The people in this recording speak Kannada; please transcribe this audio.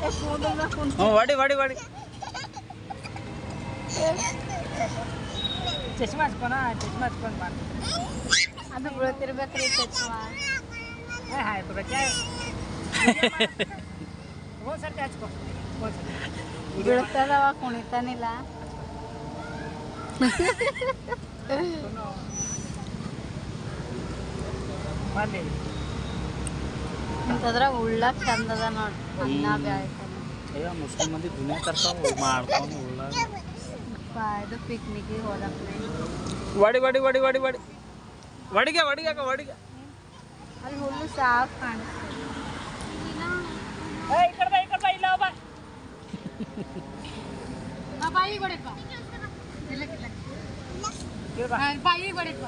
ಹೊಡಿ ಹೊಡಿ ಹೊಡಿ ಚಶ್ಮಾ ಹಚ್ಕೊನ ಚಶ್ಮಾ ಹಚ್ಕೊಂಡು ಬಾ ಅದು ಬೀಳ್ತಿರ್ಬೇಕ್ರಿ ಚಶ್ಮಾ ಆಯ್ತು ಬಚ್ಚ ಒಂದ್ಸರ್ತಿ ಹಚ್ಕೊ ಒಂದ್ಸರ್ತಿ ಬೀಳ್ತದವ ಕುಣಿತಾನಿಲ್ಲ ಬಂದಿ ಇಂಥದ್ರ ಉಳ್ಳಾಕ ಚಂದದ ನೋಡಿ ಅನ್ನ ಬ್ಯಾಯ್ತಾನ ಅಯ್ಯೋ ಮುಸ್ಲಿಂ ಮಂದಿ ದುನಿಯಾ ತರ್ತಾವ ಮಾಡ್ಕೊಂಡು ಉಳ್ಳಾಗ ಇದು ಪಿಕ್ನಿಕ್ಗೆ ಹೋದಕ್ಕೆ ವಡಿ ವಡಿ ವಡಿ ವಡಿ ವಡಿ ವಡಿಗೆ ವಡಿಗೆ ವಡಿಗೆ ಅಲ್ಲಿ ಹುಲ್ಲು ಸಾಕು ಕಾಣಿಸ್ತದೆ ಈ ಕಡೆ ಬಾ ಇಲ್ಲ ಬಾ ಬಾಯಿ ಕೊಡಪ್ಪ ಇಲ್ಲ ಬಾಯಿ ಕೊಡಪ್ಪ